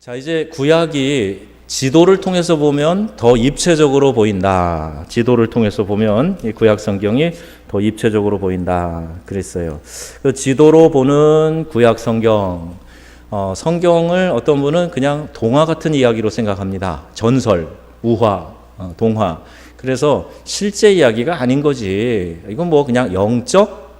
자, 이제 구약이 지도를 통해서 보면 더 입체적으로 보인다. 지도를 통해서 보면 이 구약 성경이 더 입체적으로 보인다. 그랬어요. 그 지도로 보는 구약 성경. 성경을 어떤 분은 그냥 동화 같은 이야기로 생각합니다. 전설, 우화, 동화. 그래서 실제 이야기가 아닌 거지. 이건 뭐 그냥 영적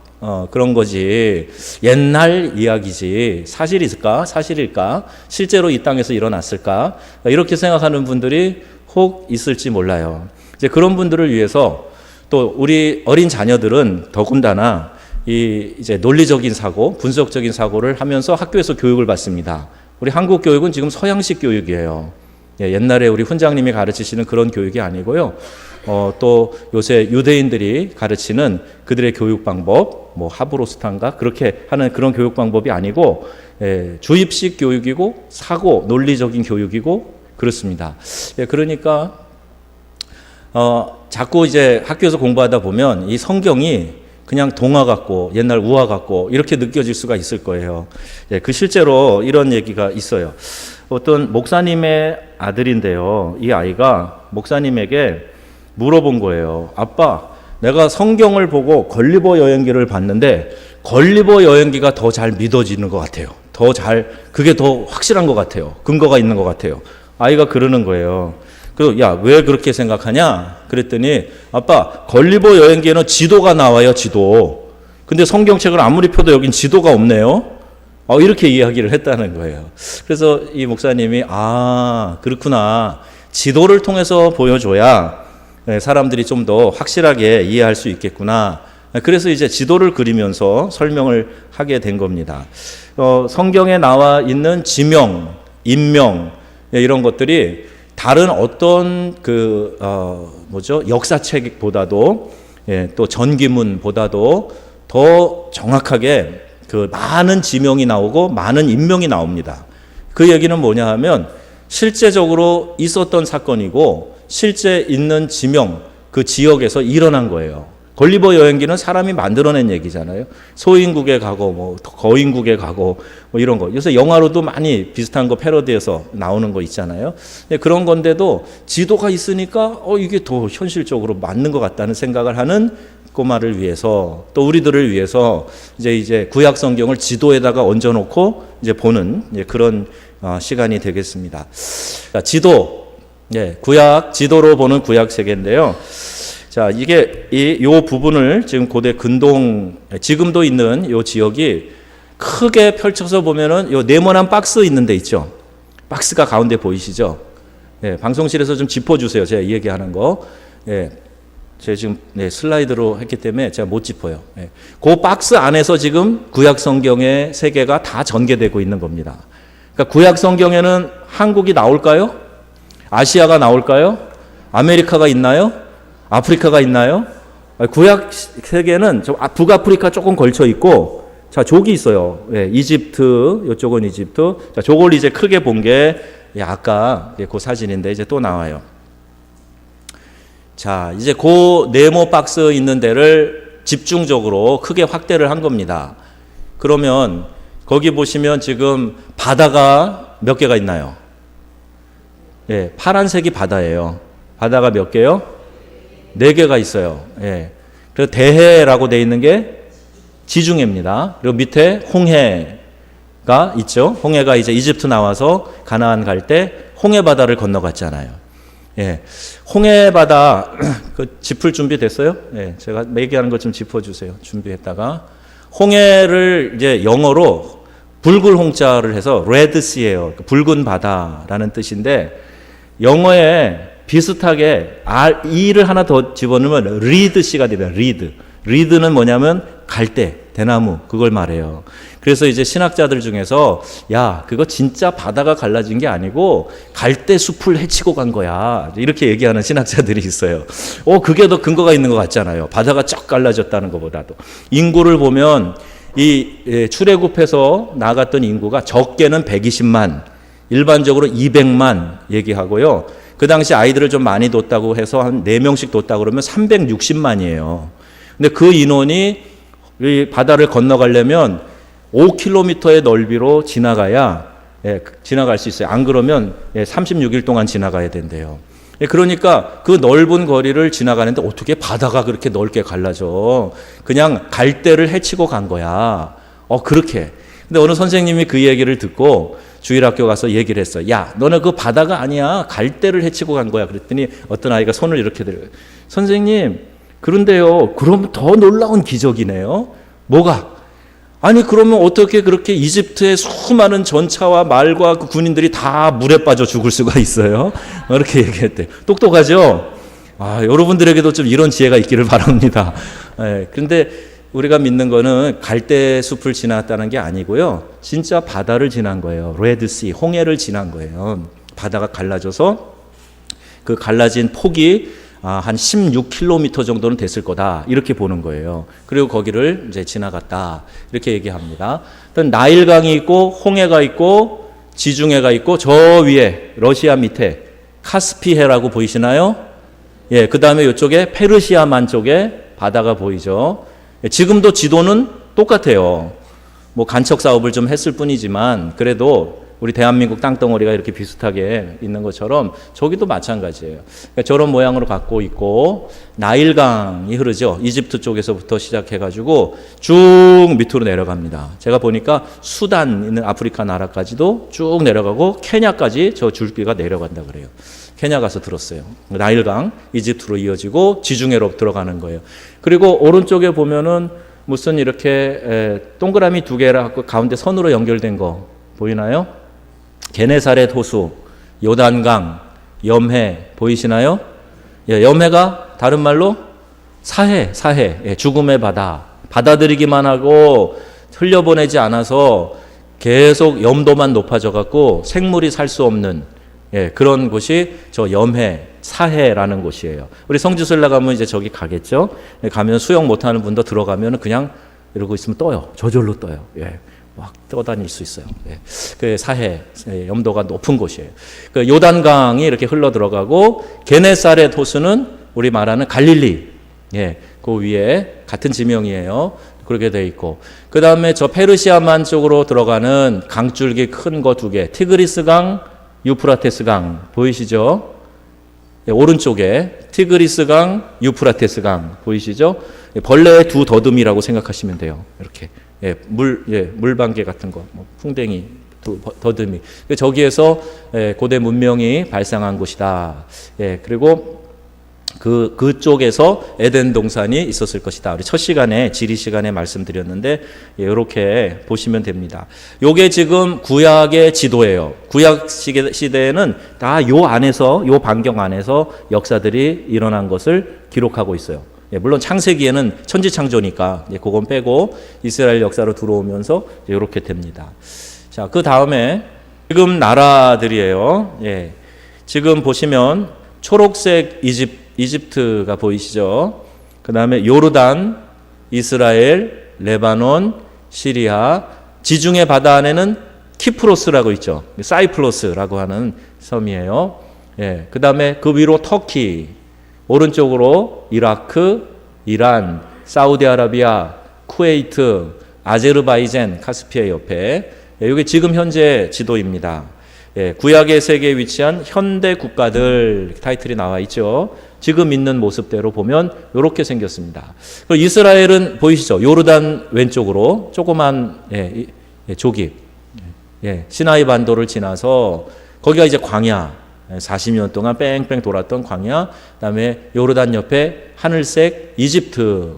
그런 거지. 옛날 이야기지. 사실일까? 사실일까? 실제로 이 땅에서 일어났을까? 이렇게 생각하는 분들이 혹 있을지 몰라요. 이제 그런 분들을 위해서 또 우리 어린 자녀들은 더군다나 이제 논리적인 사고, 분석적인 사고를 하면서 학교에서 교육을 받습니다. 우리 한국 교육은 지금 서양식 교육이에요. 옛날에 우리 훈장님이 가르치시는 그런 교육이 아니고요. 또 요새 유대인들이 가르치는 그들의 교육 방법, 뭐 하브로스탄가 그렇게 하는 그런 교육 방법이 아니고 주입식 교육이고 사고 논리적인 교육이고 그렇습니다. 그러니까 자꾸 이제 학교에서 공부하다 보면 이 성경이 그냥 동화 같고 옛날 우화 같고 이렇게 느껴질 수가 있을 거예요. 그 실제로 이런 얘기가 있어요. 어떤 목사님의 아들인데요. 이 아이가 목사님에게 물어본 거예요. 아빠, 내가 성경을 보고 걸리버 여행기를 봤는데 걸리버 여행기가 더 잘 믿어지는 것 같아요. 그게 더 확실한 것 같아요. 근거가 있는 것 같아요. 아이가 그러는 거예요. 야, 왜 그렇게 생각하냐? 그랬더니 아빠, 걸리버 여행기에는 지도가 나와요, 지도. 근데 성경책을 아무리 펴도 여긴 지도가 없네요. 이렇게 이야기를 했다는 거예요. 그래서 이 목사님이 그렇구나. 지도를 통해서 보여줘야 사람들이 좀 더 확실하게 이해할 수 있겠구나. 그래서 이제 지도를 그리면서 설명을 하게 된 겁니다. 성경에 나와 있는 지명, 인명 이런 것들이 다른 어떤 역사책보다도 또 전기문보다도 더 정확하게 그 많은 지명이 나오고 많은 인명이 나옵니다. 그 얘기는 뭐냐 하면 실제적으로 있었던 사건이고 실제 있는 지명, 그 지역에서 일어난 거예요. 걸리버 여행기는 사람이 만들어낸 얘기잖아요. 소인국에 가고 뭐 거인국에 가고 뭐 이런 거. 요새 영화로도 많이 비슷한 거 패러디해서 나오는 거 있잖아요. 그런 건데도 지도가 있으니까 이게 더 현실적으로 맞는 것 같다는 생각을 하는 꼬마를 위해서 또 우리들을 위해서 이제 구약 성경을 지도에다가 얹어놓고 이제 보는 그런 시간이 되겠습니다. 지도, 구약 지도로 보는 구약 세계인데요. 자, 이게 요 부분을 지금 고대 근동 지금도 있는 요 지역이 크게 펼쳐서 보면은 요 네모난 박스 있는 데 있죠. 박스가 가운데 보이시죠? 방송실에서 좀 짚어주세요. 제가 이 얘기하는 거. 제가 지금 슬라이드로 했기 때문에 제가 못 짚어요. 그 박스 안에서 지금 구약 성경의 세계가 다 전개되고 있는 겁니다. 그러니까 구약 성경에는 한국이 나올까요? 아시아가 나올까요? 아메리카가 있나요? 아프리카가 있나요? 구약 세계는 북아프리카 조금 걸쳐 있고, 자, 족이 있어요. 이집트, 이쪽은 이집트. 자, 저걸 이제 크게 본 게 아까 그 사진인데 이제 또 나와요. 자, 이제 그 네모 박스 있는 데를 집중적으로 크게 확대를 한 겁니다. 그러면 거기 보시면 지금 바다가 몇 개가 있나요? 파란색이 바다예요. 바다가 몇 개요? 4개가 있어요. 그래서 대해라고 되어 있는 게 지중해입니다. 그리고 밑에 홍해가 있죠. 홍해가 이제 이집트 나와서 가나안 갈 때 홍해 바다를 건너갔잖아요. 홍해 바다 그 짚을 준비 됐어요? 제가 얘기하는 것 좀 짚어주세요. 준비했다가 홍해를 이제 영어로 붉은 홍자를 해서 레드시예요. 붉은 바다라는 뜻인데 영어에 비슷하게 E를 하나 더 집어넣으면 리드시가 됩니다. 리드는 뭐냐면 갈대, 대나무 그걸 말해요. 그래서 이제 신학자들 중에서 그거 진짜 바다가 갈라진 게 아니고 갈대 숲을 헤치고 간 거야. 이렇게 얘기하는 신학자들이 있어요. 그게 더 근거가 있는 것 같잖아요. 바다가 쫙 갈라졌다는 것보다도. 인구를 보면 이 출애굽해서 나갔던 인구가 적게는 120만, 일반적으로 200만 얘기하고요. 그 당시 아이들을 좀 많이 뒀다고 해서 한 4명씩 뒀다 그러면 360만이에요. 근데 그 인원이 이 바다를 건너가려면 5km의 넓이로 지나가야 지나갈 수 있어요. 안 그러면 36일 동안 지나가야 된대요. 그러니까 그 넓은 거리를 지나가는데 어떻게 바다가 그렇게 넓게 갈라져. 그냥 갈대를 헤치고 간 거야. 그렇게. 근데 어느 선생님이 그 얘기를 듣고 주일학교 가서 얘기를 했어요. 야, 너는 그 바다가 아니야. 갈대를 헤치고 간 거야. 그랬더니 어떤 아이가 손을 이렇게 들어요. 선생님, 그런데요. 그럼 더 놀라운 기적이네요. 뭐가? 아니, 그러면 어떻게 그렇게 이집트의 수많은 전차와 말과 그 군인들이 다 물에 빠져 죽을 수가 있어요? 이렇게 얘기했대요. 똑똑하죠? 여러분들에게도 좀 이런 지혜가 있기를 바랍니다. 그런데 우리가 믿는 거는 갈대 숲을 지났다는 게 아니고요. 진짜 바다를 지난 거예요. 레드시, 홍해를 지난 거예요. 바다가 갈라져서 그 갈라진 폭이 한 16km 정도는 됐을 거다. 이렇게 보는 거예요. 그리고 거기를 이제 지나갔다. 이렇게 얘기합니다. 일단 나일강이 있고 홍해가 있고 지중해가 있고 저 위에 러시아 밑에 카스피해라고 보이시나요? 그 다음에 이쪽에 페르시아만 쪽에 바다가 보이죠. 지금도 지도는 똑같아요. 뭐 간척 사업을 좀 했을 뿐이지만 그래도 우리 대한민국 땅덩어리가 이렇게 비슷하게 있는 것처럼 저기도 마찬가지예요. 그러니까 저런 모양으로 갖고 있고 나일강이 흐르죠. 이집트 쪽에서부터 시작해가지고 쭉 밑으로 내려갑니다. 제가 보니까 수단 있는 아프리카 나라까지도 쭉 내려가고 케냐까지 저 줄기가 내려간다 그래요. 케냐 가서 들었어요. 나일강 이집트로 이어지고 지중해로 들어가는 거예요. 그리고 오른쪽에 보면은 무슨 이렇게 동그라미 두 개라 가운데 선으로 연결된 거 보이나요? 게네사렛 호수, 요단강, 염해 보이시나요? 염해가 다른 말로 사해, 죽음의 바다. 받아들이기만 하고 흘려보내지 않아서 계속 염도만 높아져 갖고 생물이 살 수 없는 그런 곳이 저 염해, 사해라는 곳이에요. 우리 성지순례 가면 이제 저기 가겠죠? 가면 수영 못하는 분도 들어가면 그냥 이러고 있으면 떠요. 저절로 떠요. 막 떠다닐 수 있어요. 그 사해, 염도가 높은 곳이에요. 그 요단강이 이렇게 흘러 들어가고 게네사렛 호수는 우리 말하는 갈릴리, 그 위에 같은 지명이에요. 그렇게 돼 있고 그 다음에 저 페르시아만 쪽으로 들어가는 강줄기 큰 거 두 개, 티그리스강, 유프라테스강 보이시죠? 오른쪽에 티그리스강, 유프라테스강 보이시죠? 벌레의 두 더듬이라고 생각하시면 돼요. 이렇게 물방개 같은 거, 풍뎅이 두 더듬이. 저기에서 고대 문명이 발상한 곳이다. 그리고 그쪽에서 에덴 동산이 있었을 것이다. 우리 첫 시간에 지리 시간에 말씀드렸는데 이렇게 보시면 됩니다. 요게 지금 구약의 지도예요. 구약 시대에는 다 요 안에서 요 반경 안에서 역사들이 일어난 것을 기록하고 있어요. 물론 창세기에는 천지창조니까 그건 빼고 이스라엘 역사로 들어오면서 이렇게 됩니다. 자, 그 다음에 지금 나라들이에요. 지금 보시면 초록색 이집트가 보이시죠? 그 다음에 요르단, 이스라엘, 레바논, 시리아, 지중해 바다 안에는 키프로스라고 있죠. 사이프러스라고 하는 섬이에요. 그 다음에 그 위로 터키, 오른쪽으로 이라크, 이란, 사우디아라비아, 쿠웨이트, 아제르바이잔, 카스피해 옆에 이게 지금 현재 지도입니다. 구약의 세계에 위치한 현대 국가들 타이틀이 나와 있죠. 지금 있는 모습대로 보면 이렇게 생겼습니다. 그리고 이스라엘은 보이시죠? 요르단 왼쪽으로 조그만 조기, 시나이 반도를 지나서 거기가 이제 광야, 40년 동안 뺑뺑 돌았던 광야. 그다음에 요르단 옆에 하늘색 이집트.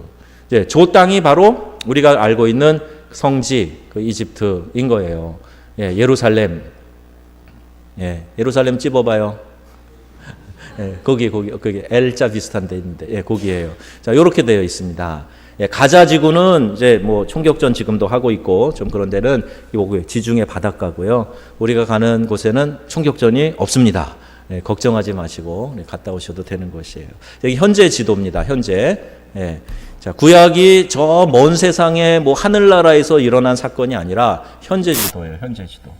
저 땅이 바로 우리가 알고 있는 성지, 그 이집트인 거예요. 예루살렘. 예루살렘 찝어봐요. 거기 L자 비슷한 데 있는데, 거기에요. 자, 요렇게 되어 있습니다. 가자 지구는 이제 뭐 총격전 지금도 하고 있고 좀 그런 데는 지중해 바닷가고요. 우리가 가는 곳에는 총격전이 없습니다. 걱정하지 마시고 갔다 오셔도 되는 곳이에요. 여기 현재 지도입니다. 현재. 자, 구약이 저 먼 세상에 뭐 하늘나라에서 일어난 사건이 아니라 현재 지도예요. 현재 지도.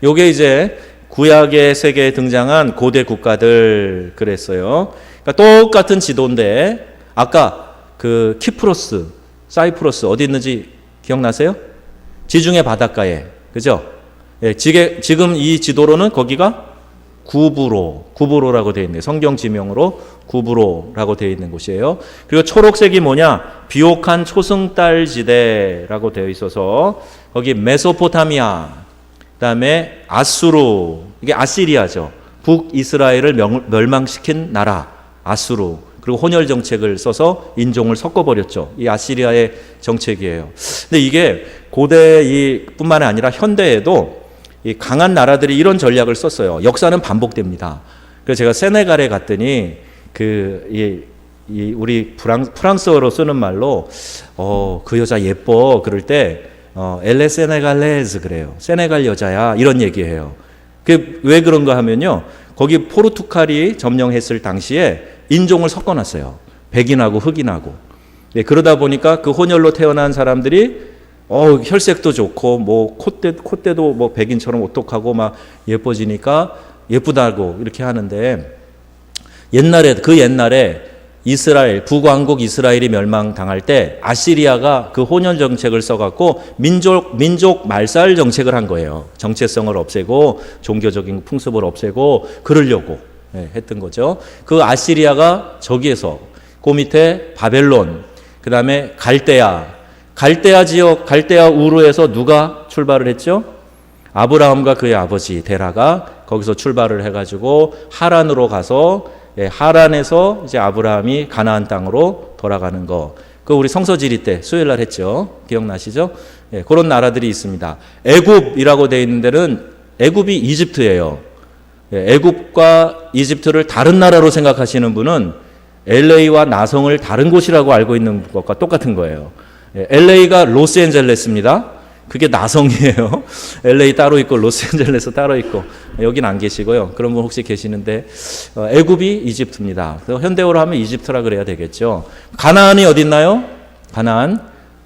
요게 이제 구약의 세계에 등장한 고대 국가들 그랬어요. 그러니까 똑같은 지도인데 아까 그 키프로스, 사이프러스 어디 있는지 기억나세요? 지중해 바닷가에, 그죠? 예, 지금 이 지도로는 거기가 구브로라고 되어 있네요. 성경 지명으로 구브로라고 되어 있는 곳이에요. 그리고 초록색이 뭐냐? 비옥한 초승달 지대라고 되어 있어서 거기 메소포타미아, 그다음에 아수르, 이게 아시리아죠. 북이스라엘을 멸망시킨 나라 아수르. 그리고 혼혈 정책을 써서 인종을 섞어버렸죠. 이 아시리아의 정책이에요. 근데 이게 고대 뿐만 아니라 현대에도 이 강한 나라들이 이런 전략을 썼어요. 역사는 반복됩니다. 그래서 제가 세네갈에 갔더니 우리 프랑스어로 쓰는 말로 그 여자 예뻐 그럴 때 엘레 세네갈레즈 그래요. 세네갈 여자야 이런 얘기해요. 왜 그런가 하면요. 거기 포르투갈이 점령했을 당시에 인종을 섞어놨어요. 백인하고 흑인하고. 네, 그러다 보니까 그 혼혈로 태어난 사람들이 혈색도 좋고 뭐 콧대도 뭐 백인처럼 오똑하고 막 예뻐지니까 예쁘다고 이렇게 하는데 옛날에 이스라엘 북왕국 이스라엘이 멸망당할 때 아시리아가 그 혼혈 정책을 써갖고 민족 말살 정책을 한 거예요. 정체성을 없애고 종교적인 풍습을 없애고 그러려고 했던 거죠. 그 아시리아가 저기에서 그 밑에 바벨론, 그 다음에 갈대아 지역, 갈대아 우르에서 누가 출발을 했죠? 아브라함과 그의 아버지 데라가 거기서 출발을 해가지고 하란으로 가서 하란에서 이제 아브라함이 가나안 땅으로 돌아가는 거. 그 우리 성서지리 때 수요일 날 했죠. 기억나시죠? 그런 나라들이 있습니다. 애굽이라고 되어 있는 데는 애굽이 이집트예요. 애굽과 이집트를 다른 나라로 생각하시는 분은 LA와 나성을 다른 곳이라고 알고 있는 것과 똑같은 거예요. LA가 로스앤젤레스입니다. 그게 나성이에요. LA 따로 있고 로스앤젤레스 따로 있고 여긴 안 계시고요. 그런 분 혹시 계시는데 애굽이 이집트입니다. 그래서 현대어로 하면 이집트라 그래야 되겠죠. 가나안이 어디 있나요? 가나안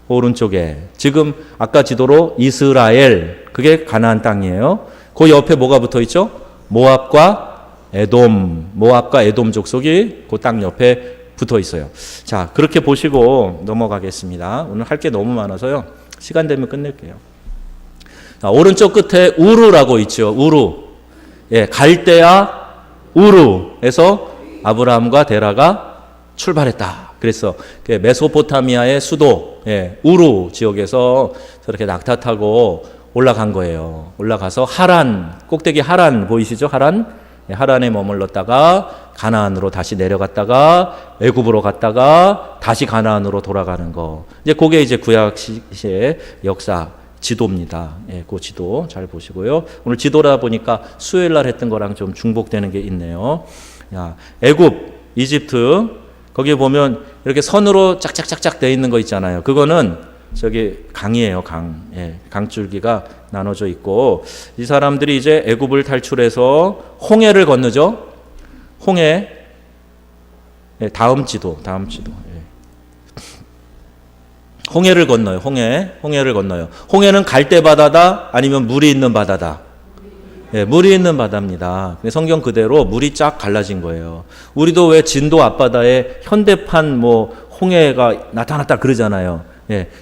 오른쪽에 지금 아까 지도로 이스라엘 그게 가나안 땅이에요. 그 옆에 뭐가 붙어 있죠? 모압과 에돔 족속이 그 땅 옆에 붙어 있어요. 자, 그렇게 보시고 넘어가겠습니다. 오늘 할 게 너무 많아서요. 시간 되면 끝낼게요. 자, 오른쪽 끝에 우르라고 있죠. 우르. 갈대아 우르에서 아브라함과 데라가 출발했다. 그래서 메소포타미아의 수도 우르 지역에서 저렇게 낙타 타고 올라간 거예요. 올라가서 하란, 꼭대기 하란 보이시죠? 하란에 머물렀다가 가나안으로 다시 내려갔다가 애굽으로 갔다가 다시 가나안으로 돌아가는 거. 이제 그게 이제 구약 시의 역사 지도입니다. 그 지도 잘 보시고요. 오늘 지도라 보니까 수요일 날 했던 거랑 좀 중복되는 게 있네요. 애굽, 이집트 거기에 보면 이렇게 선으로 짝짝짝짝 돼 있는 거 있잖아요. 그거는 저기 강이에요, 강. 강줄기가 나눠져 있고 이 사람들이 이제 애굽을 탈출해서 홍해를 건너죠. 홍해. 다음 지도. 홍해를 건너요. 홍해를 건너요. 홍해는 갈대바다다 아니면 물이 있는 바다다. 물이 있는 바다입니다. 성경 그대로 물이 쫙 갈라진 거예요. 우리도 왜 진도 앞바다에 현대판 홍해가 나타났다 그러잖아요.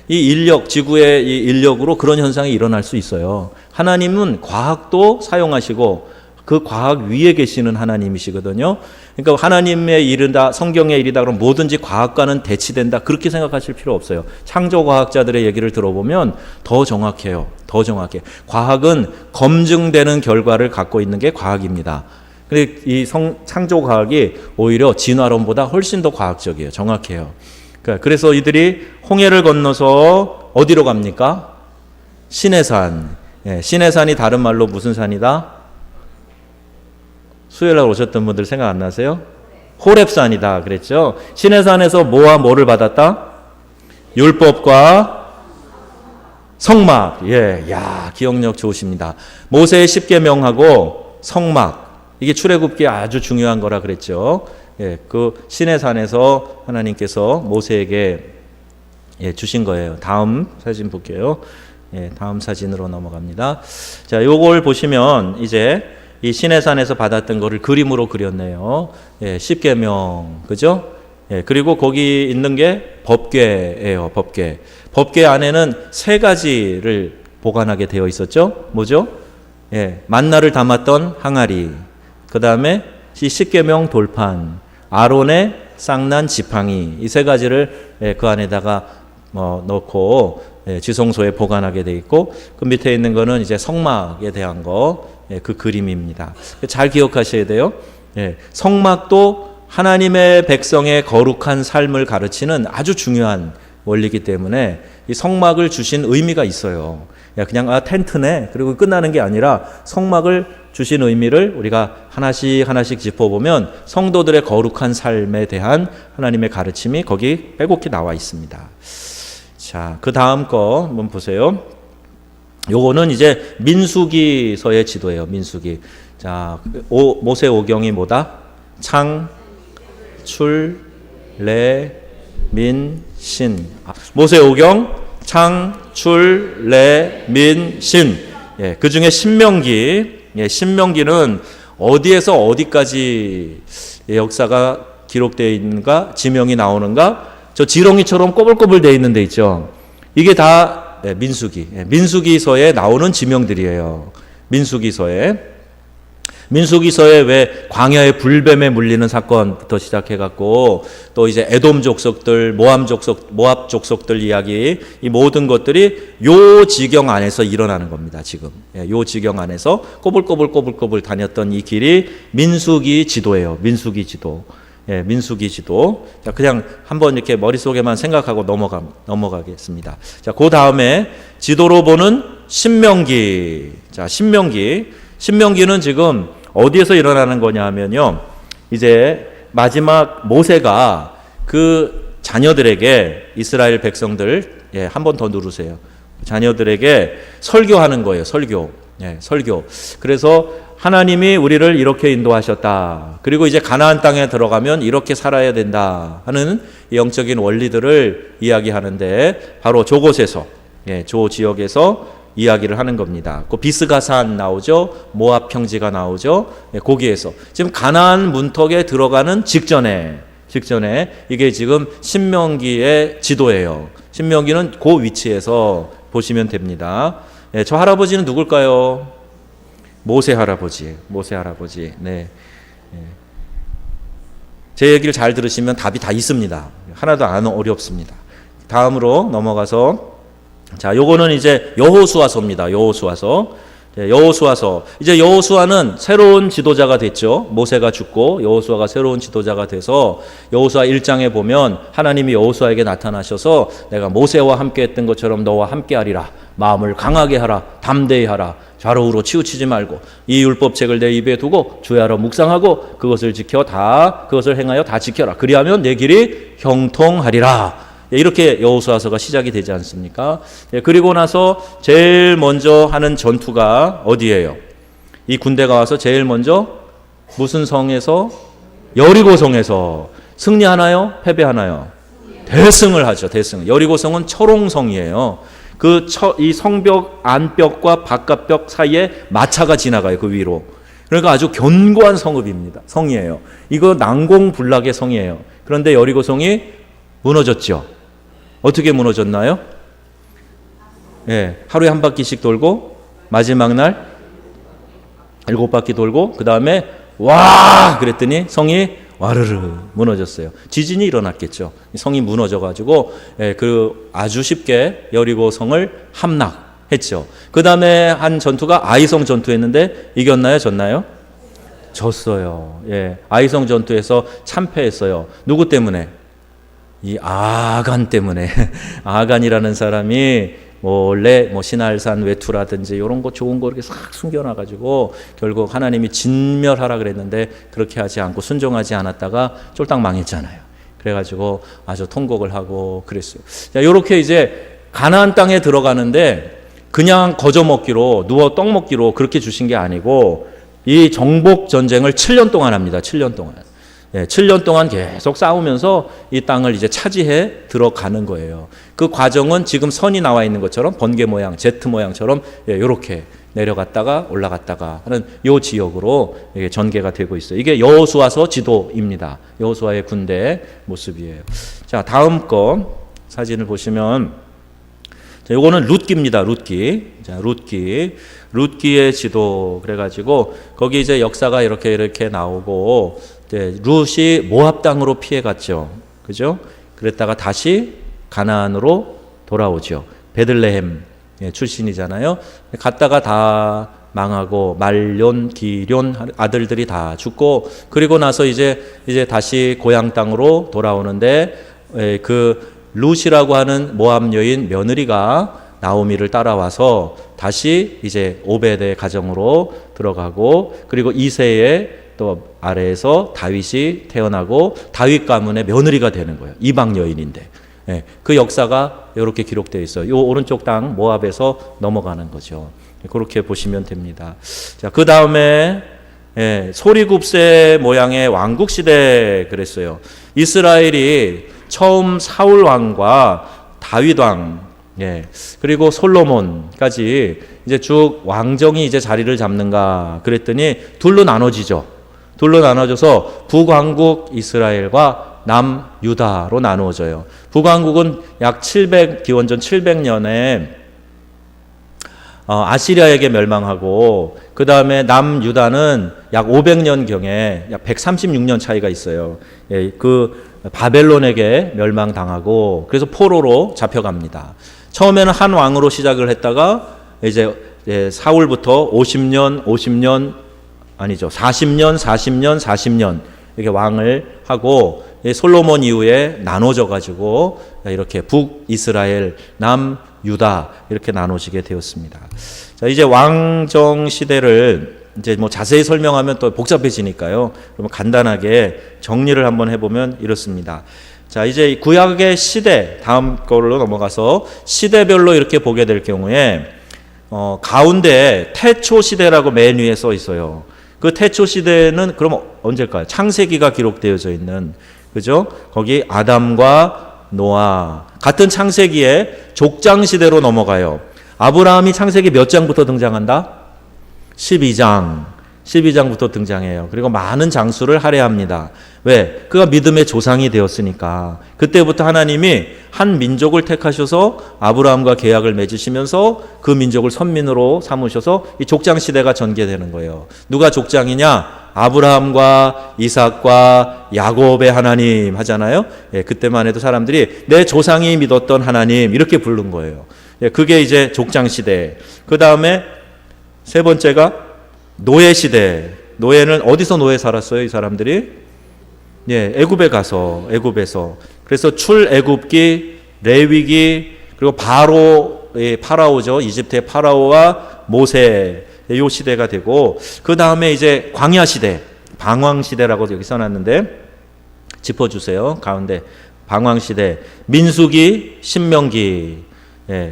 이 인력, 지구의 이 인력으로 그런 현상이 일어날 수 있어요. 하나님은 과학도 사용하시고 그 과학 위에 계시는 하나님이시거든요. 그러니까 하나님의 일이다, 성경의 일이다 그러면 뭐든지 과학과는 대치된다 그렇게 생각하실 필요 없어요. 창조과학자들의 얘기를 들어보면 더 정확해요. 더 정확해. 과학은 검증되는 결과를 갖고 있는 게 과학입니다. 근데 이 창조과학이 오히려 진화론보다 훨씬 더 과학적이에요. 정확해요. 그래서 이들이 홍해를 건너서 어디로 갑니까? 시내산. 시내산이 다른 말로 무슨 산이다? 수요일날 오셨던 분들 생각 안 나세요? 호렙산이다 그랬죠. 시내산에서 뭐와 뭐를 받았다? 율법과 성막. 기억력 좋으십니다. 모세의 십계명하고 성막. 이게 출애굽기에 아주 중요한 거라 그랬죠. 그 시내산에서 하나님께서 모세에게 주신 거예요. 다음 사진 볼게요. 다음 사진으로 넘어갑니다. 자, 요걸 보시면 이제 이 시내산에서 받았던 거를 그림으로 그렸네요. 십계명, 그죠? 그리고 거기 있는 게 법궤예요. 법궤. 법궤 안에는 세 가지를 보관하게 되어 있었죠. 뭐죠? 만나를 담았던 항아리, 그 다음에 이 십계명 돌판, 아론의 쌍난 지팡이, 이 세 가지를 그 안에다가 넣고 지성소에 보관하게 돼 있고, 그 밑에 있는 거는 이제 성막에 대한 그 그림입니다. 잘 기억하셔야 돼요. 성막도 하나님의 백성의 거룩한 삶을 가르치는 아주 중요한 원리이기 때문에 이 성막을 주신 의미가 있어요. 그냥 텐트네 그리고 끝나는 게 아니라 성막을 주신 의미를 우리가 하나씩 하나씩 짚어보면 성도들의 거룩한 삶에 대한 하나님의 가르침이 거기 빼곡히 나와 있습니다. 자, 그 다음 거 한번 보세요. 요거는 이제 민수기서의 지도예요. 민수기. 자, 모세 오경이 뭐다? 창, 출, 래, 민, 신. 모세 오경, 창, 출, 래, 민, 신. 그 중에 신명기. 신명기는 어디에서 어디까지 역사가 기록되어 있는가, 지명이 나오는가? 저 지렁이처럼 꼬불꼬불 되어 있는 데 있죠. 이게 다 민수기. 민수기서에 나오는 지명들이에요. 민수기서에 왜 광야의 불뱀에 물리는 사건부터 시작해갖고 또 이제 에돔 족속들, 모압 족속들 이야기, 이 모든 것들이 요 지경 안에서 일어나는 겁니다. 지금 요 지경 안에서 꼬불꼬불 다녔던 이 길이 민수기 지도예요. 민수기 지도. 자, 그냥 한번 이렇게 머릿속에만 생각하고 넘어가겠습니다. 자, 그 다음에 지도로 보는 신명기. 자, 신명기는 지금 어디에서 일어나는 거냐 하면요. 이제 마지막 모세가 그 자녀들에게, 이스라엘 백성들, 한 번 더 누르세요. 자녀들에게 설교하는 거예요. 설교. 그래서 하나님이 우리를 이렇게 인도하셨다. 그리고 이제 가나안 땅에 들어가면 이렇게 살아야 된다 하는 영적인 원리들을 이야기하는데 바로 저곳에서, 저 지역에서 이야기를 하는 겁니다. 그 비스가산 나오죠. 모압 평지가 나오죠. 거기에서 지금 가나안 문턱에 들어가는 직전에 이게 지금 신명기의 지도예요. 신명기는 그 위치에서 보시면 됩니다. 저 할아버지는 누굴까요? 모세 할아버지. 네. 제 얘기를 잘 들으시면 답이 다 있습니다. 하나도 안 어렵습니다. 다음으로 넘어가서, 자, 요거는 이제 여호수아서입니다. 여호수아서. 이제 여호수아는 새로운 지도자가 됐죠. 모세가 죽고 여호수아가 새로운 지도자가 돼서 여호수아 1장에 보면 하나님이 여호수아에게 나타나셔서 내가 모세와 함께 했던 것처럼 너와 함께 하리라. 마음을 강하게 하라. 담대히 하라. 좌로우로 치우치지 말고 이 율법책을 내 입에 두고 주야로 묵상하고 그것을 행하여 다 지켜라. 그리하면 내 길이 형통하리라. 이렇게 여호수아서가 시작이 되지 않습니까? 그리고 나서 제일 먼저 하는 전투가 어디예요? 이 군대가 와서 제일 먼저 무슨 성에서? 여리고성에서 승리하나요? 패배하나요? 대승을 하죠. 대승. 여리고성은 철옹성이에요. 이 성벽 안벽과 바깥벽 사이에 마차가 지나가요. 그 위로. 그러니까 아주 견고한 성이에요. 이거 난공불락의 성이에요. 그런데 여리고성이 무너졌죠. 어떻게 무너졌나요? 하루에 한 바퀴씩 돌고 마지막 날 7바퀴 돌고 그 다음에 와 그랬더니 성이 와르르 무너졌어요. 지진이 일어났겠죠. 성이 무너져가지고 그 아주 쉽게 여리고 성을 함락했죠. 그 다음에 한 전투가 아이성 전투했는데 이겼나요? 졌나요? 졌어요. 아이성 전투에서 참패했어요. 누구 때문에? 이 아간 때문에. 아간이라는 사람이 원래 신할산 외투라든지 이런 거 좋은 거 이렇게 싹 숨겨놔가지고 결국 하나님이 진멸하라 그랬는데 그렇게 하지 않고 순종하지 않았다가 쫄딱 망했잖아요. 그래가지고 아주 통곡을 하고 그랬어요. 자, 이렇게 이제 가나안 땅에 들어가는데 그냥 거저 먹기로 누워 떡 먹기로 그렇게 주신 게 아니고 이 정복 전쟁을 7년 동안 합니다. 7년 동안. 7년 동안 계속 싸우면서 이 땅을 이제 차지해 들어가는 거예요. 그 과정은 지금 선이 나와 있는 것처럼 번개 모양, 제트 모양처럼 이렇게 내려갔다가 올라갔다가 하는 이 지역으로 전개가 되고 있어요. 이게 여호수아서 지도입니다. 여호수아의 군대 모습이에요. 자, 다음 거 사진을 보시면 자, 요거는 룻기입니다. 룻기. 자, 룻기의 지도. 그래가지고 거기 이제 역사가 이렇게 나오고, 이제 룻이 모압 땅으로 피해갔죠. 그죠? 그랬다가 다시 가나안으로 돌아오죠. 베들레헴 출신이잖아요. 갔다가 다 망하고 말론, 기럨 아들들이 다 죽고, 그리고 나서 이제 다시 고향 땅으로 돌아오는데, 그 룻이라고 하는 모압 여인 며느리가 나오미를 따라와서 다시 이제 오벳의 가정으로 들어가고, 그리고 이새의 또 아래에서 다윗이 태어나고 다윗 가문의 며느리가 되는 거예요. 이방 여인인데. 그 역사가 이렇게 기록되어 있어요. 요 오른쪽 땅 모압에서 넘어가는 거죠. 그렇게 보시면 됩니다. 자, 그 다음에 소리굽새 모양의 왕국 시대 그랬어요. 이스라엘이 처음 사울 왕과 다윗 왕, 그리고 솔로몬까지 이제 쭉 왕정이 이제 자리를 잡는가 그랬더니 둘로 나눠지죠. 둘로 나눠져서 북왕국 이스라엘과 남유다로 나누어져요. 북왕국은 약 700, 기원전 700년에 아시리아에게 멸망하고, 그 다음에 남유다는 약 500년경에 약 136년 차이가 있어요. 그 바벨론에게 멸망당하고, 그래서 포로로 잡혀갑니다. 처음에는 한 왕으로 시작을 했다가 이제 사울부터 40년 이렇게 왕을 하고, 솔로몬 이후에 나눠져 가지고 이렇게 북이스라엘, 남유다 이렇게 나눠지게 되었습니다. 자, 이제 왕정 시대를 이제 뭐 자세히 설명하면 또 복잡해지니까요. 그러면 간단하게 정리를 한번 해보면 이렇습니다. 자, 이제 구약의 시대, 다음 걸로 넘어가서 시대별로 이렇게 보게 될 경우에 가운데 태초 시대라고 맨 위에 써 있어요. 그 태초 시대는 그럼 언제일까요? 창세기가 기록되어져 있는, 그죠? 거기 아담과 노아 같은 창세기에 족장 시대로 넘어가요. 아브라함이 창세기 몇 장부터 등장한다? 12장부터 등장해요. 그리고 많은 장수를 할애합니다. 왜? 그가 믿음의 조상이 되었으니까. 그때부터 하나님이 한 민족을 택하셔서 아브라함과 계약을 맺으시면서 그 민족을 선민으로 삼으셔서 이 족장 시대가 전개되는 거예요. 누가 족장이냐? 아브라함과 이삭과 야곱의 하나님 하잖아요. 그때만 해도 사람들이 내 조상이 믿었던 하나님 이렇게 부른 거예요. 그게 이제 족장 시대. 그 다음에 세 번째가 노예 시대. 노예는 어디서 노예 살았어요, 이 사람들이? 애굽에 가서, 애굽에서. 그래서 출애굽기, 레위기, 그리고 파라오죠. 이집트의 파라오와 모세, 요 시대가 되고, 그 다음에 이제 광야 시대, 방황 시대라고 여기 써놨는데 짚어주세요. 가운데 방황 시대, 민수기, 신명기,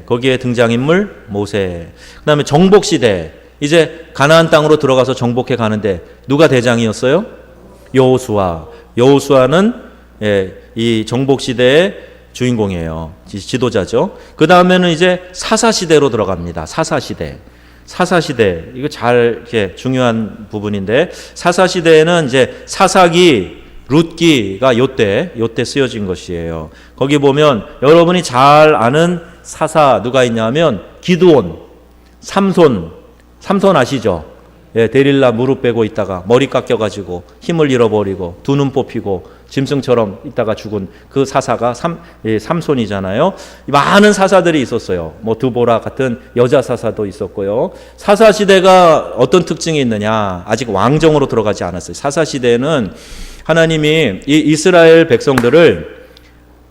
거기에 등장인물 모세. 그 다음에 정복 시대. 이제 가나안 땅으로 들어가서 정복해 가는데 누가 대장이었어요? 여호수아는 이 정복 시대의 주인공이에요. 지도자죠. 그 다음에는 이제 사사 시대로 들어갑니다. 사사 시대. 이거 잘 이렇게 중요한 부분인데, 사사 시대에는 이제 사사기, 룻기가 요때 쓰여진 것이에요. 거기 보면 여러분이 잘 아는 사사 누가 있냐면 기드온, 삼손 아시죠? 데릴라 무릎 빼고 있다가 머리 깎여가지고 힘을 잃어버리고 두 눈 뽑히고 짐승처럼 있다가 죽은 그 사사가 삼손이잖아요. 많은 사사들이 있었어요. 뭐 드보라 같은 여자 사사도 있었고요. 사사 시대가 어떤 특징이 있느냐? 아직 왕정으로 들어가지 않았어요. 사사 시대는 하나님이 이 이스라엘 백성들을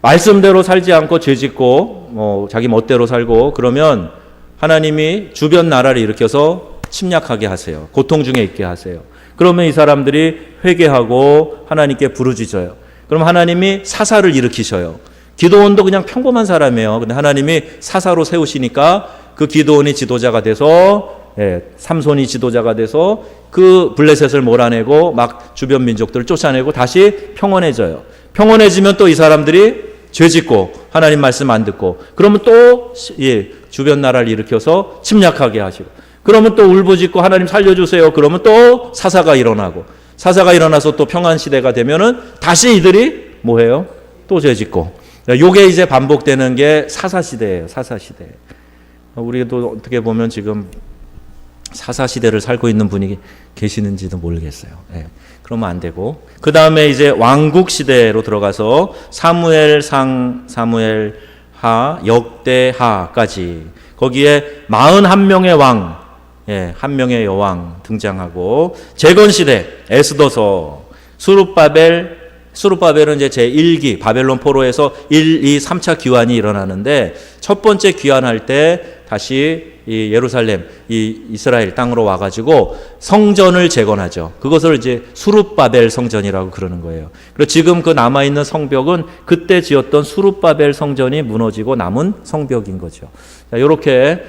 말씀대로 살지 않고 죄짓고 자기 멋대로 살고 그러면 하나님이 주변 나라를 일으켜서 침략하게 하세요. 고통 중에 있게 하세요. 그러면 이 사람들이 회개하고 하나님께 부르짖어요. 그럼 하나님이 사사를 일으키셔요. 기드온도 그냥 평범한 사람이에요. 근데 하나님이 사사로 세우시니까 그 기드온이 지도자가 돼서 삼손이 지도자가 돼서 그 블레셋을 몰아내고 막 주변 민족들을 쫓아내고 다시 평온해져요. 평온해지면 또 이 사람들이 죄짓고 하나님 말씀 안 듣고 그러면 또 주변 나라를 일으켜서 침략하게 하시고 그러면 또 울부짖고 하나님 살려주세요. 그러면 또 사사가 일어나고 사사가 일어나서 또 평안 시대가 되면은 다시 이들이 뭐해요? 또 죄짓고 요게 이제 반복되는 게 사사 시대예요. 사사 시대. 우리도 어떻게 보면 지금 사사시대를 살고 있는 분이 계시는지도 모르겠어요. 예. 그러면 안 되고, 그 다음에 이제 왕국 시대로 들어가서 사무엘상, 사무엘하, 역대하까지 거기에 41명의 왕, 예, 한 명의 여왕 등장하고, 재건 시대 에스더서, 수룹바벨은 이제 제1기 바벨론 포로에서 1, 2, 3차 귀환이 일어나는데, 첫 번째 귀환할 때 다시 이 예루살렘, 이 이스라엘 땅으로 와가지고 성전을 재건하죠. 그것을 이제 수룹바벨 성전이라고 그러는 거예요. 그리고 지금 그 남아있는 성벽은 그때 지었던 수룹바벨 성전이 무너지고 남은 성벽인 거죠. 자, 이렇게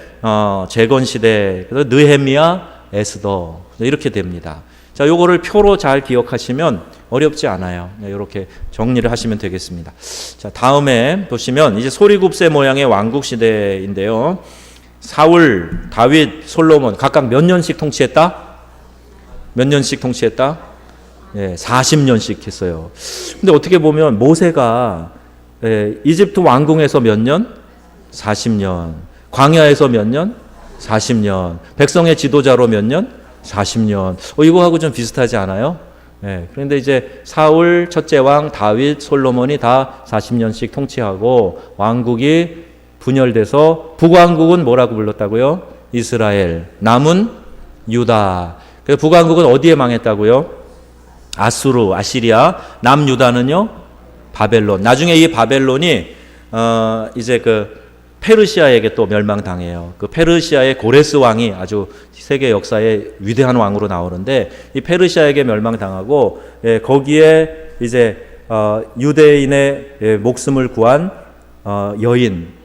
재건 시대, 그래서 느헤미야, 에스더 이렇게 됩니다. 자, 요거를 표로 잘 기억하시면 어렵지 않아요. 이렇게 정리를 하시면 되겠습니다. 자, 다음에 보시면 이제 소리굽새 모양의 왕국 시대인데요. 사울, 다윗, 솔로몬 각각 몇 년씩 통치했다? 몇 년씩 통치했다? 예, 40년씩 했어요. 근데 어떻게 보면 모세가 이집트 왕궁에서 몇 년? 40년. 광야에서 몇 년? 40년. 백성의 지도자로 몇 년? 40년. 이거하고 좀 비슷하지 않아요? 예, 그런데 이제 사울, 첫째 왕, 다윗, 솔로몬이 다 40년씩 통치하고 왕국이 분열돼서 북왕국은 뭐라고 불렀다고요? 이스라엘. 남은 유다. 그래서 북왕국은 어디에 망했다고요? 아수르, 아시리아. 남유다는요? 바벨론. 나중에 이 바벨론이 이제 그 페르시아에게 또 멸망당해요. 그 페르시아의 고레스 왕이 아주 세계 역사의 위대한 왕으로 나오는데, 이 페르시아에게 멸망당하고, 거기에 이제 유대인의 목숨을 구한 여인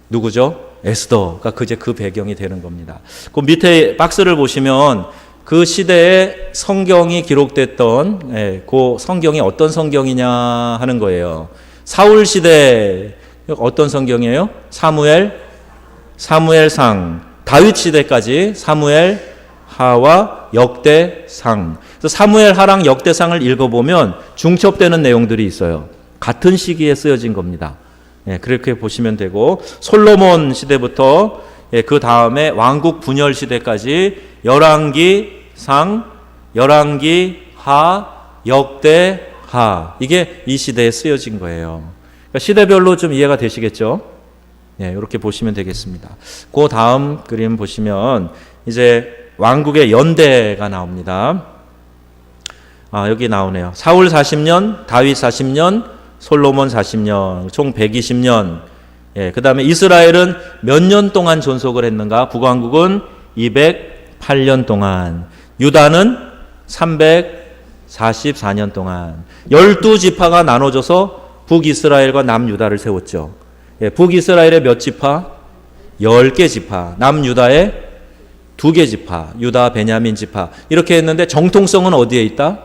누구죠? 에스더가 그 배경이 되는 겁니다. 그 밑에 박스를 보시면 그 시대에 성경이 기록됐던 그 성경이 어떤 성경이냐 하는 거예요. 사울 시대 어떤 성경이에요? 사무엘상. 다윗 시대까지 사무엘하와 역대상. 그래서 사무엘하랑 역대상을 읽어보면 중첩되는 내용들이 있어요. 같은 시기에 쓰여진 겁니다. 예, 그렇게 보시면 되고, 솔로몬 시대부터 그 다음에 왕국 분열 시대까지 열왕기상, 열왕기하, 역대하, 이게 이 시대에 쓰여진 거예요. 그러니까 시대별로 좀 이해가 되시겠죠? 예, 이렇게 보시면 되겠습니다. 그 다음 그림 보시면 이제 왕국의 연대가 나옵니다. 여기 나오네요. 사울 40년, 다윗 40년, 솔로몬 40년, 총 120년. 예, 그 다음에 이스라엘은 몇 년 동안 존속을 했는가? 북왕국은 208년 동안. 유다는 344년 동안. 12지파가 나눠져서 북이스라엘과 남유다를 세웠죠. 예, 북이스라엘의 몇 지파? 10개 지파. 남유다의 2개 지파. 유다, 베냐민 지파. 이렇게 했는데 정통성은 어디에 있다?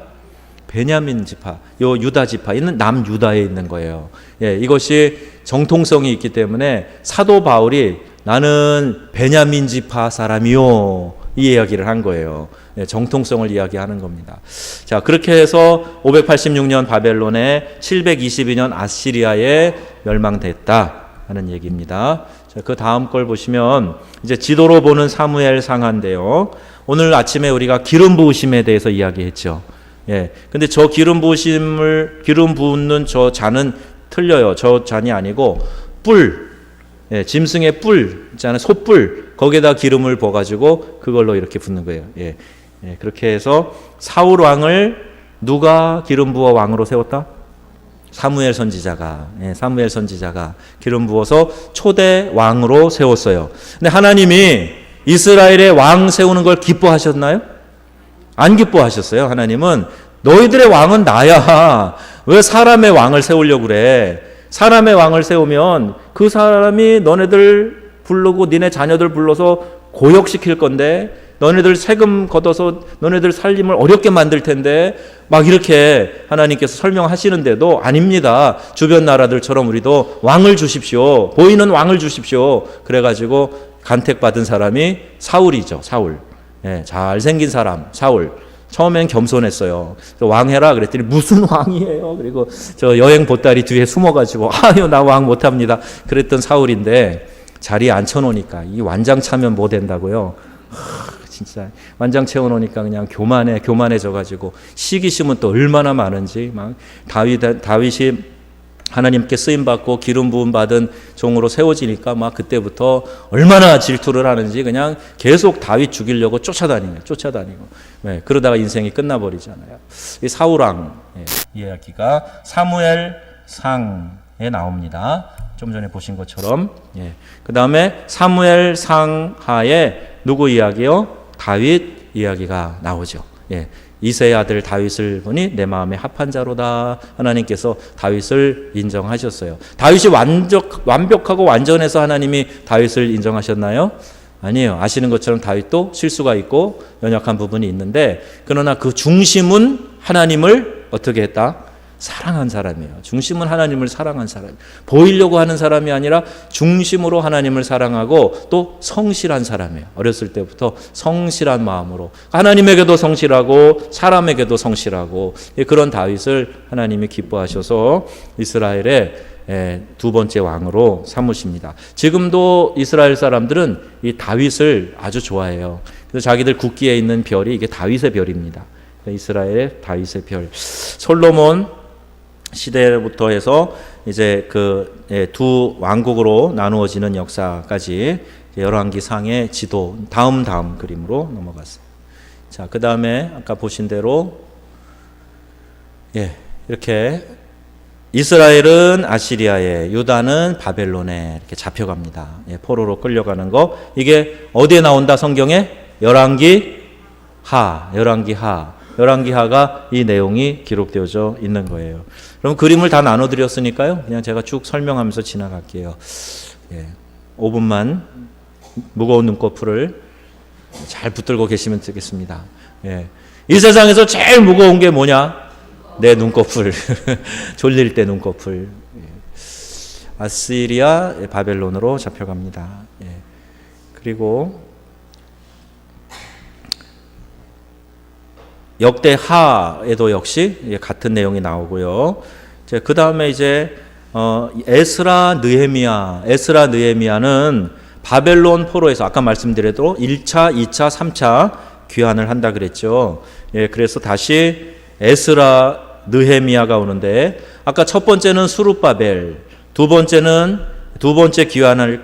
베냐민 지파, 요 유다 지파, 있는 남유다에 있는 거예요. 예, 이것이 정통성이 있기 때문에 사도 바울이 나는 베냐민 지파 사람이요, 이 이야기를 한 거예요. 예, 정통성을 이야기하는 겁니다. 자, 그렇게 해서 586년 바벨론에 722년 아시리아에 멸망됐다 하는 얘기입니다. 자, 그 다음 걸 보시면 이제 지도로 보는 사무엘 상하인데요. 오늘 아침에 우리가 기름 부으심에 대해서 이야기했죠. 예. 근데 저 기름 붓는 저 잔은 틀려요. 저 잔이 아니고 뿔, 예, 짐승의 뿔 있잖아요. 소뿔, 거기에다 기름을 부어가지고 그걸로 이렇게 붓는 거예요. 예. 예, 그렇게 해서 사울 왕을 누가 기름 부어 왕으로 세웠다? 사무엘 선지자가, 예, 사무엘 선지자가 기름 부어서 초대 왕으로 세웠어요. 근데 하나님이 이스라엘의 왕 세우는 걸 기뻐하셨나요? 안 기뻐하셨어요. 하나님은 너희들의 왕은 나야. 왜 사람의 왕을 세우려고 그래? 사람의 왕을 세우면 그 사람이 너네들 부르고 니네 자녀들 불러서 고역시킬 건데, 너네들 세금 걷어서 너네들 살림을 어렵게 만들 텐데, 막 이렇게 하나님께서 설명하시는데도 아닙니다. 주변 나라들처럼 우리도 왕을 주십시오. 보이는 왕을 주십시오. 그래가지고 간택받은 사람이 사울이죠. 사울. 예, 잘생긴 사람, 사울. 처음엔 겸손했어요. 왕해라 그랬더니 무슨 왕이에요? 그리고 저 여행 보따리 뒤에 숨어가지고 아유 나 왕 못합니다. 그랬던 사울인데 자리에 앉혀놓으니까 이 완장 차면 뭐 된다고요? 진짜 완장 채워놓으니까 그냥 교만해져가지고 시기심은 또 얼마나 많은지 막 다윗이 하나님께 쓰임받고 기름 부음 받은 종으로 세워지니까 막 그때부터 얼마나 질투를 하는지 그냥 계속 다윗 죽이려고 쫓아다니고 네, 그러다가 인생이 끝나버리잖아요. 이 사울왕 이야기가 사무엘상에 나옵니다. 좀 전에 보신 것처럼. 그 다음에 사무엘상하에 누구 이야기요? 다윗 이야기가 나오죠. 이새의 아들 다윗을 보니 내 마음에 합한 자로다. 하나님께서 다윗을 인정하셨어요. 다윗이 완벽하고 완전해서 하나님이 다윗을 인정하셨나요? 아니에요. 아시는 것처럼 다윗도 실수가 있고 연약한 부분이 있는데, 그러나 그 중심은 하나님을 어떻게 했다? 사랑한 사람이에요. 중심은 하나님을 사랑한 사람. 보이려고 하는 사람이 아니라 중심으로 하나님을 사랑하고 또 성실한 사람이에요. 어렸을 때부터 성실한 마음으로 하나님에게도 성실하고 사람에게도 성실하고, 그런 다윗을 하나님이 기뻐하셔서 이스라엘의 두 번째 왕으로 삼으십니다. 지금도 이스라엘 사람들은 이 다윗을 아주 좋아해요. 그래서 자기들 국기에 있는 별이 이게 다윗의 별입니다. 이스라엘의 다윗의 별. 솔로몬 시대부터 해서 이제 그 두 왕국으로 나누어지는 역사까지 열왕기상의 지도 다음 그림으로 넘어갔어요. 자, 그 다음에 아까 보신 대로 이렇게 이스라엘은 아시리아에, 유다는 바벨론에 이렇게 잡혀갑니다. 포로로 끌려가는 거. 이게 어디에 나온다? 성경에 열왕기하가 이 내용이 기록되어져 있는 거예요. 그럼 그림을 다 나눠드렸으니까요. 그냥 제가 쭉 설명하면서 지나갈게요. 5분만 무거운 눈꺼풀을 잘 붙들고 계시면 되겠습니다. 이 세상에서 제일 무거운 게 뭐냐? 내 눈꺼풀. 졸릴 때 눈꺼풀. 아시리아, 바벨론으로 잡혀갑니다. 그리고 역대하에도 역시 같은 내용이 나오고요. 그 다음에 이제 에스라 느헤미야는 바벨론 포로에서 아까 말씀드려도 1차, 2차, 3차 귀환을 한다 그랬죠. 그래서 다시 에스라 느헤미야가 오는데, 아까 첫 번째는 수룹바벨, 두 번째 귀환을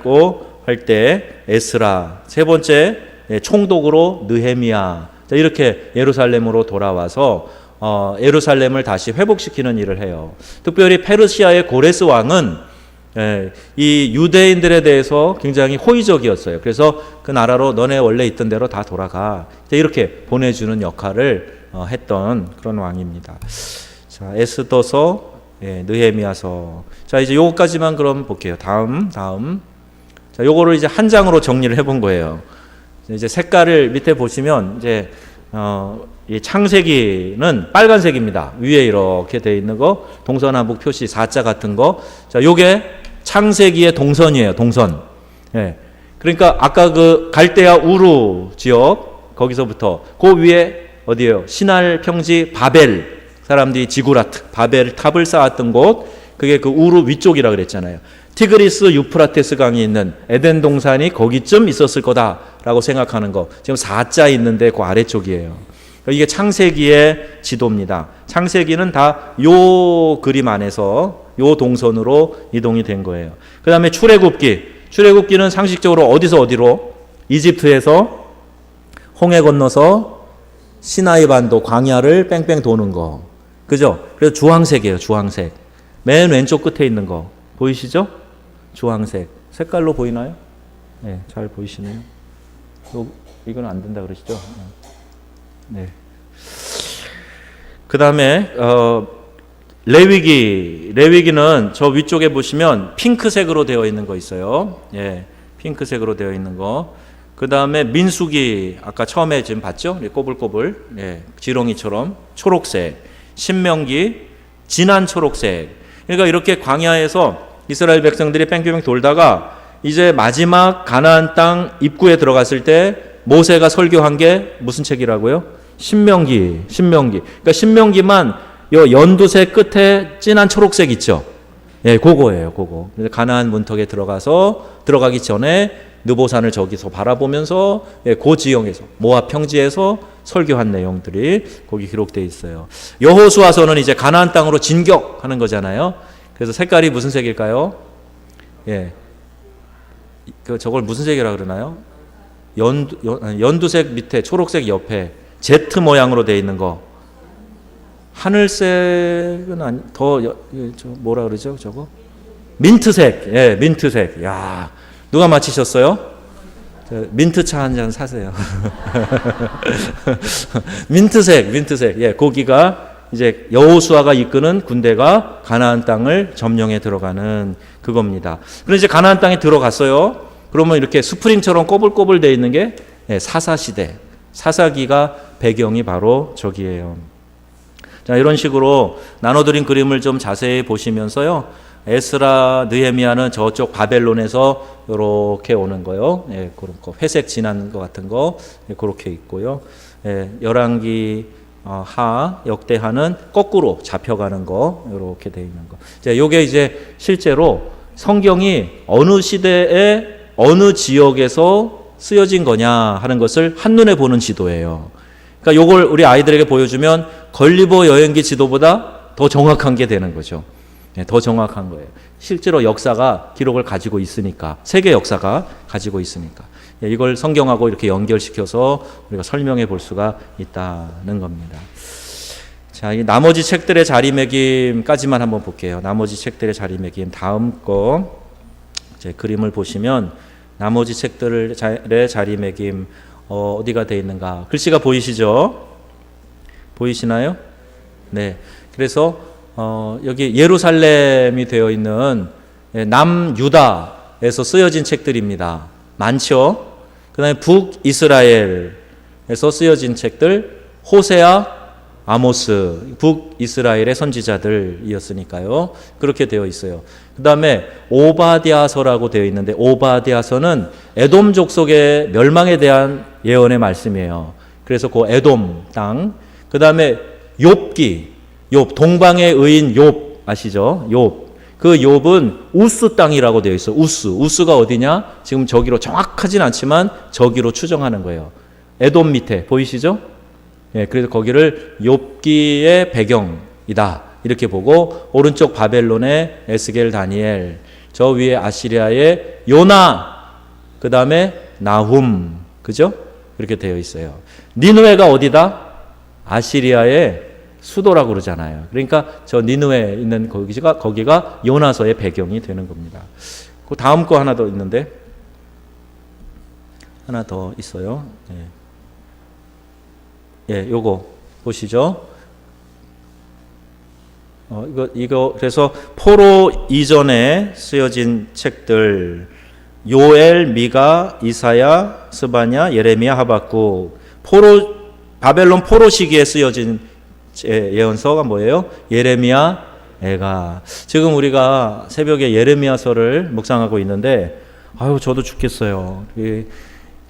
할 때 에스라, 세 번째 총독으로 느헤미야, 이렇게 예루살렘으로 돌아와서 예루살렘을 다시 회복시키는 일을 해요. 특별히 페르시아의 고레스 왕은 이 유대인들에 대해서 굉장히 호의적이었어요. 그래서 그 나라로 너네 원래 있던 대로 다 돌아가, 이렇게 보내주는 역할을 했던 그런 왕입니다. 자, 에스더서, 느헤미야서. 자, 이제 요거까지만 그럼 볼게요. 다음. 자, 요거를 이제 한 장으로 정리를 해본 거예요. 이제 색깔을 밑에 보시면 이제 이 창세기는 빨간색입니다. 위에 이렇게 되어 있는 거, 동서남북 표시 4자 같은 거. 자, 요게 창세기의 동선이에요. 동선. 그러니까 아까 그 갈대아 우루 지역, 거기서부터 그 위에 어디예요? 시날 평지 바벨, 사람들이 지구라트 바벨 탑을 쌓았던 곳, 그게 그 우루 위쪽이라 그랬잖아요. 티그리스 유프라테스 강이 있는 에덴 동산이 거기쯤 있었을 거다라고 생각하는 거. 지금 4자 있는데 그 아래쪽이에요. 이게 창세기의 지도입니다. 창세기는 다 요 그림 안에서 요 동선으로 이동이 된 거예요. 그 다음에 출애굽기는 상식적으로 어디서 어디로? 이집트에서 홍해 건너서 시나이 반도 광야를 뺑뺑 도는 거. 그죠? 그래서 주황색이에요. 주황색. 맨 왼쪽 끝에 있는 거. 보이시죠? 주황색. 색깔로 보이나요? 네, 잘 보이시네요. 이건 안 된다 그러시죠? 네. 그 다음에 레위기는 저 위쪽에 보시면 핑크색으로 되어 있는 거 있어요. 핑크색으로 되어 있는 거. 그 다음에 민수기, 아까 처음에 지금 봤죠? 꼬불꼬불, 지렁이처럼 초록색. 신명기, 진한 초록색. 그러니까 이렇게 광야에서 이스라엘 백성들이 뺑뺑뺑 돌다가 이제 마지막 가나안 땅 입구에 들어갔을 때 모세가 설교한 게 무슨 책이라고요? 신명기. 그러니까 신명기만 요 연두색 끝에 진한 초록색 있죠? 예, 그거예요, 그거. 그래서 가나안 문턱에 들어가기 전에 느보산을 저기서 바라보면서 예, 그 지형에서 모압 평지에서 설교한 내용들이 거기 기록되어 있어요. 여호수아서는 이제 가나안 땅으로 진격하는 거잖아요. 그래서 색깔이 무슨 색일까요? 예, 저걸 무슨 색이라 그러나요? 연두색 밑에 초록색 옆에 Z 모양으로 되어 있는 거. 하늘색은 아니, 뭐라 그러죠, 저거? 민트색, 예, 민트색. 야, 누가 맞히셨어요? 민트차 한 잔 사세요. 민트색, 예, 거기가 이제 여호수아가 이끄는 군대가 가나안 땅을 점령해 들어가는 그겁니다. 그런데 이제 가나안 땅에 들어갔어요. 그러면 이렇게 스프링처럼 꼬불꼬불 돼 있는 게 사사시대, 사사기가 배경이 바로 저기예요. 자, 이런 식으로 나눠드린 그림을 좀 자세히 보시면서요. 에스라, 느헤미야는 저쪽 바벨론에서 이렇게 오는 거요. 예, 그런 거 회색 진한 것 같은 거 예, 그렇게 있고요. 예, 열왕기 하, 역대하는 거꾸로 잡혀가는 거 이렇게 돼 있는 거. 자, 요게 이제 실제로 성경이 어느 시대에 어느 지역에서 쓰여진 거냐 하는 것을 한눈에 보는 지도예요. 그러니까 요걸 우리 아이들에게 보여주면 걸리버 여행기 지도보다 더 정확한 게 되는 거죠. 네, 더 정확한 거예요. 실제로 역사가 기록을 가지고 있으니까, 세계 역사가 가지고 있으니까. 예, 이걸 성경하고 이렇게 연결시켜서 우리가 설명해 볼 수가 있다는 겁니다. 자, 이 나머지 책들의 자리매김까지만 한번 볼게요. 나머지 책들의 자리매김 다음 거 이제 그림을 보시면 나머지 책들의 자리매김 어디가 되어 있는가? 글씨가 보이시죠? 보이시나요? 네. 그래서 여기 예루살렘이 되어 있는 남유다에서 쓰여진 책들입니다. 많죠? 그 다음에 북이스라엘에서 쓰여진 책들, 호세아, 아모스, 북이스라엘의 선지자들이었으니까요. 그렇게 되어 있어요. 그 다음에 오바댜서라고 되어 있는데, 오바댜서는 에돔 족속의 멸망에 대한 예언의 말씀이에요. 그래서 그 에돔 땅, 그 다음에 욥기, 욥, 동방의 의인 욥 아시죠? 욥. 그 욥은 우스 땅이라고 되어 있어요. 우스가 어디냐? 지금 저기로 정확하진 않지만 저기로 추정하는 거예요. 에돔 밑에 보이시죠? 예, 그래서 거기를 욥기의 배경이다 이렇게 보고, 오른쪽 바벨론의 에스겔, 다니엘, 저 위에 아시리아의 요나, 그 다음에 나훔, 그죠? 이렇게 되어 있어요. 니느웨가 어디다? 아시리아의 수도라고 그러잖아요. 그러니까 저 니느웨에 있는 거기가 요나서의 배경이 되는 겁니다. 그 다음 거 하나 더 있는데, 하나 더 있어요. 예, 요거 보시죠. 이거 그래서 포로 이전에 쓰여진 책들, 요엘, 미가, 이사야, 스바냐, 예레미야, 하박국. 바벨론 포로 시기에 쓰여진 예언서가 뭐예요? 예레미야, 애가. 지금 우리가 새벽에 예레미야서를 묵상하고 있는데, 아유, 저도 죽겠어요.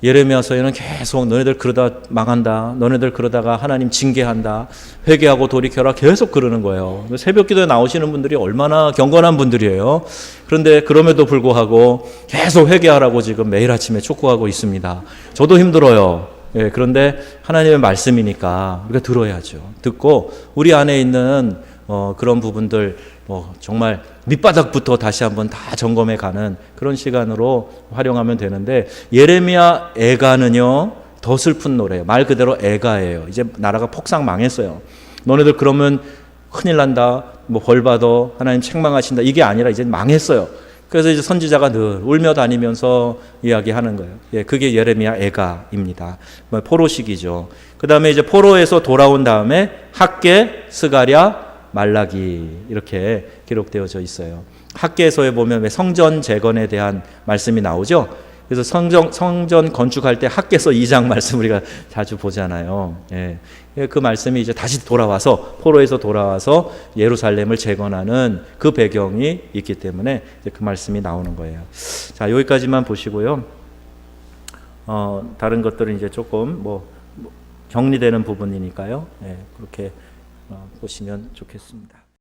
예레미야서에는 계속 너네들 그러다 망한다, 너네들 그러다가 하나님 징계한다, 회개하고 돌이켜라, 계속 그러는 거예요. 새벽 기도에 나오시는 분들이 얼마나 경건한 분들이에요. 그런데 그럼에도 불구하고 계속 회개하라고 지금 매일 아침에 촉구하고 있습니다. 저도 힘들어요. 예, 그런데 하나님의 말씀이니까 우리가 들어야죠. 듣고 우리 안에 있는 그런 부분들 정말 밑바닥부터 다시 한번 다 점검해 가는 그런 시간으로 활용하면 되는데, 예레미야 애가는요 더 슬픈 노래예요. 말 그대로 애가예요. 이제 나라가 폭삭 망했어요. 너네들 그러면 큰일 난다, 벌 받아, 하나님 책망하신다, 이게 아니라 이제 망했어요. 그래서 이제 선지자가 늘 울며 다니면서 이야기하는 거예요. 예, 그게 예레미야 애가입니다. 포로 시기죠. 그 다음에 이제 포로에서 돌아온 다음에 학개, 스가랴, 말라기 이렇게 기록되어져 있어요. 학개서에 보면 왜 성전 재건에 대한 말씀이 나오죠. 그래서 성전 건축할 때 학개서 2장 말씀 우리가 자주 보잖아요. 예. 그 말씀이 이제 다시 돌아와서 포로에서 돌아와서 예루살렘을 재건하는 그 배경이 있기 때문에 이제 그 말씀이 나오는 거예요. 자, 여기까지만 보시고요. 다른 것들은 이제 조금 정리되는 부분이니까요. 예, 그렇게 보시면 좋겠습니다.